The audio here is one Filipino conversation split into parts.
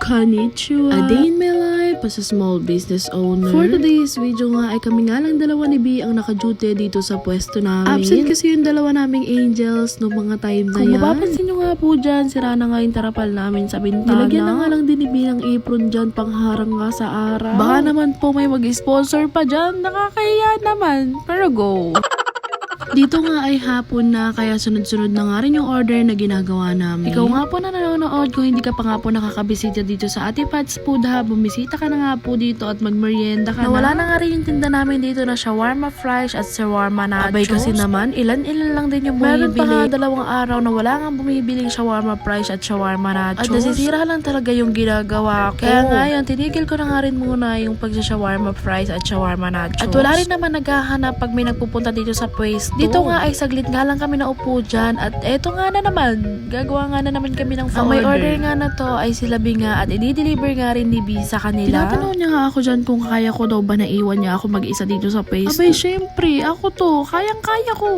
Konnichiwa! A day in my life as a small business owner. For today's video nga ay kami nga lang dalawa ni B ang naka-duty dito sa pwesto namin. Absent kasi yung dalawa naming angels noong mga time na yan. Kung mapapansin nyo nga po dyan, sira na nga yung tarapal namin sa bintana. Nilagyan na nga lang din ni B ng apron dyan pangharang nga sa araw. Baka naman po may mag-sponsor pa dyan. Nakakahiya naman. Pero go! Dito nga ay hapon na kaya sunod-sunod na nga rin yung order na ginagawa namin. Ikaw nga po na nanonood, kung hindi ka pa nga po nakakabisita dito sa Ate Pat's Food Hub, bumisita ka na nga po dito at magmerienda ka na. Wala na nga rin yung tinda namin dito na shawarma fries at shawarma nachos. Abay kasi naman, ilan-ilan lang din yung bumibili. Meron pa nga dalawang araw na wala nga bumibiling shawarma fries at shawarma nachos. At nasisira lang talaga yung ginagawa ko. Kaya nga yun, tinigil ko na nga rin muna yung pag-shawarma fries at shawarma nachos. At wala rin naman naghahanap pag may nagpupunta dito sa pwesto. Dito nga ay saglit nga lang kami naupo dyan at eto nga na naman, gagawa nga na naman kami ng order. Ang may order nga na to ay sila B nga at i-deliver nga rin ni B sa kanila. Tinatanong niya nga ako dyan kung kaya ko daw ba naiwan niya ako mag-isa dito sa pwesto. Abay syempre, ako to, kayang-kaya ko.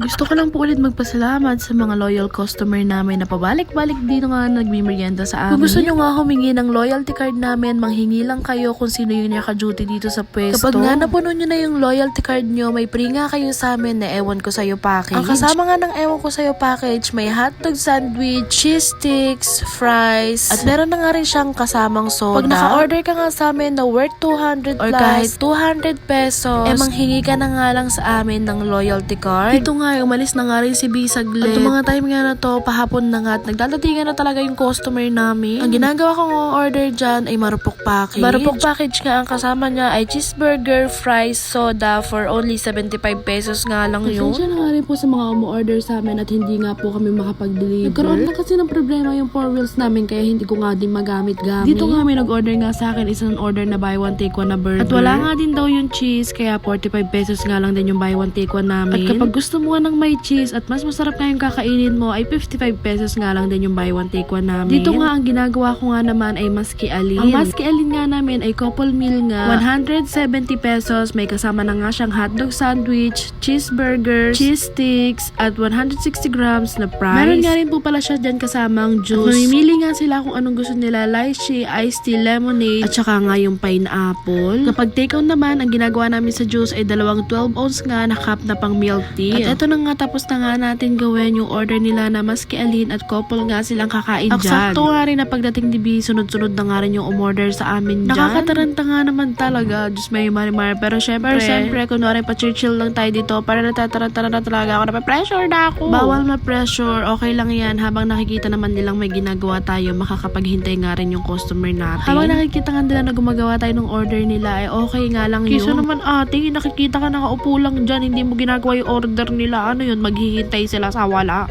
Gusto ko lang po ulit magpasalamat sa mga loyal customer namin na pabalik-balik dito nga nagmimerienda sa amin. Kung gusto nyo nga humingi ng loyalty card namin, manghingi lang kayo kung sino yung naka-duty dito sa pwesto. Kapag nga napuno nyo na yung loyalty card nyo, may free nga kayo sa amin na ewan ko sa'yo package. Ang kasama nga ng ewan ko sa'yo package, may hotdog sandwich, cheese sticks, fries, at meron na nga rin siyang kasamang soda. Pag naka-order ka nga sa amin na worth 200 or kahit 200 pesos, manghingi ka na nga lang sa amin ng loyalty card. Dito nga umalis na nga rin si B saglit. At mga time nga na to, pahapon na nga at nagdadatingan na talaga yung customer namin. Ang ginagawa kong order dyan ay marupok package. Marupok package nga ang kasama niya ay cheeseburger, fries, soda for only 75 pesos nga lang yun. Pasensya na nga rin po sa mga umu-order sa amin at hindi nga po kami makapag-deliver. Nagkaroon na kasi ng problema yung 4 wheels namin kaya hindi ko nga din magamit-gamit. Dito nga may nag-order nga sa akin isang order na buy one take one na burger. At wala nga din daw yung cheese kaya 45 pesos nga lang din yung buy one take one namin. At kapag gusto mo ng may cheese at mas masarap nga yung kakainin mo ay 55 pesos nga lang din yung buy one take one namin. Dito nga ang ginagawa ko nga naman ay maski alin. Ang maski alin nga namin ay couple meal nga 170 pesos. May kasama na nga siyang hotdog sandwich, cheeseburger, cheese sticks at 160 grams na fries. Meron nga rin po pala siya dyan kasamang juice. At mamimili nga sila kung anong gusto nila, lychee, iced tea, lemonade at saka nga yung pineapple. Kapag take out naman, ang ginagawa namin sa juice ay dalawang 12 ounce nga na cup na pang milk tea. At ito na nga tapos na nga natin gawin yung order nila na maski alin at couple nga silang kakain dyan. Sakto nga rin na pagdating ni B, sunod-sunod na nga rin yung umorder sa amin dyan. Nakakataranta nga naman talaga. Diyos may marimar. Pero syempre, kunwari pa chill lang tayo dito para natataranta na talaga ako. Nape-pressure na ako. Bawal ma-pressure. Okay lang yan. Habang nakikita naman nilang may ginagawa tayo, makakapaghintay nga rin yung customer natin. Habang nakikita nga nila na gumagawa tayo ng order nila, ay okay nga lang yun. Kisa naman ate, nakikita ka nakaupo lang dyan, hindi mo ginagawa yung order nila. Ano yun, maghihintay sila sa wala.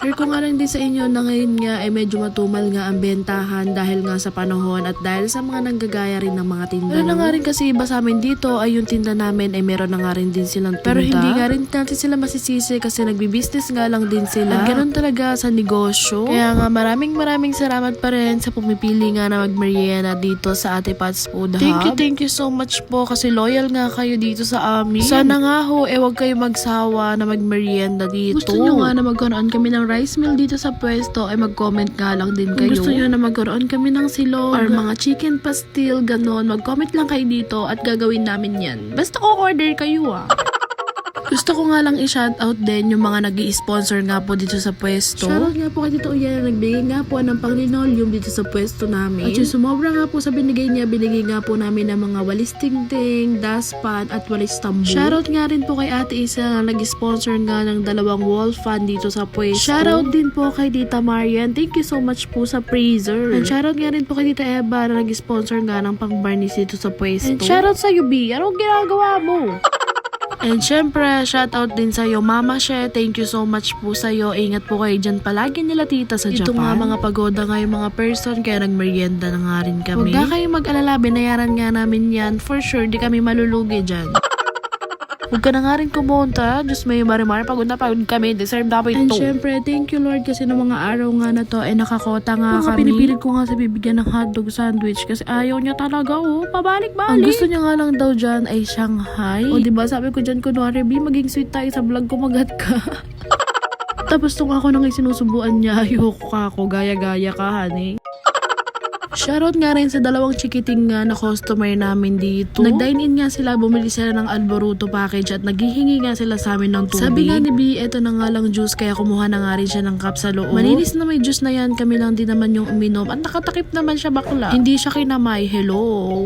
Share ko nga lang din sa inyo na ngayon nga ay medyo matumal nga ang bentahan dahil nga sa panahon at dahil sa mga nanggagaya rin ng mga tinda. Pero na nga rin kasi iba sa amin dito ay yung tinda namin ay meron na nga rin din silang tinda. Pero hindi nga rin natin sila masisisi kasi nagbi-business nga lang din sila. At ganun talaga sa negosyo. Kaya nga maraming salamat pa rin sa pumipili nga na magmerienda dito sa Ate Pat's Food Hub. Thank you so much po kasi loyal nga kayo dito sa amin. Sana nga ho, wag kayo magsawa na magmerienda dito. Gusto nyo nga na magkaroon kami ng rice meal dito sa pwesto ay mag-comment nga lang din kayo. Kung gusto nyo na magkaroon kami ng silog or mga chicken pastil, ganon, mag-comment lang kayo dito at gagawin namin yan. Basta o-order kayo Gusto ko nga lang i-shoutout din yung mga nag-i-sponsor nga po dito sa pwesto. Shoutout nga po kay Tito Uyan na nagbigay nga po ng pang-linoleum dito sa pwesto namin. At yung sumobra nga po sa binigay nga po namin ng mga walis tingting, dustpan at walis tambo. Shoutout nga rin po kay Ate Isa na nag-sponsor nga ng 2 wall fan dito sa pwesto. Shoutout din po kay Tita Marian. Thank you so much po sa freezer. And shoutout nga rin po kay Tita Eva na nag-sponsor nga ng pang-barniz dito sa pwesto. And shoutout sa B. Anong ginagawa mo? And syempre, shoutout din sa'yo, Mama She. Thank you so much po sa'yo. Ingat po kayo dyan palagi nila tita sa Japan. Ito nga mga pagoda nga yung mga person, kaya nagmerienda na nga rin kami. Huwag na kayo mag-alala, binayaran nga namin yan. For sure, di kami malulugi dyan. Huwag ka na nga rin kumonta. Diyos may marimar. Pagod na pagod kami. Deserve na po ito. And syempre, thank you Lord kasi ng mga araw nga na to ay nakakota nga kami. Pinipilit ko nga sa bibigyan ng hotdog sandwich kasi ayaw niya talaga pabalik-balik. Ang gusto niya nga lang daw dyan ay Shanghai. O diba sabi ko dyan kunwari, B, maging sweet tayo sa vlog ko, magat ka. Tapos nung ako nang isinusubuan niya, ayoko ka ako, gaya-gaya ka, honey. Shoutout nga rin sa dalawang chikiting nga na customer namin dito. Nag-dine in nga sila, bumili sila ng Alboruto package at naghihingi nga sila sa amin ng tubig. Sabi nga ni B, eto na nga lang juice kaya kumuha na nga rin siya ng cup sa loob. Maninis na may juice na yan, kami lang din naman yung uminom at nakatakip naman siya bakla. Hindi siya kinamay, hello.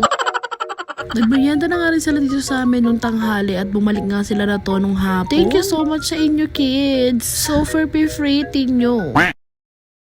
Nagmerienda na nga rin sila dito sa amin nung tanghali at bumalik nga sila na to nung hapon. Thank you so much sa inyo kids. So for free nyo.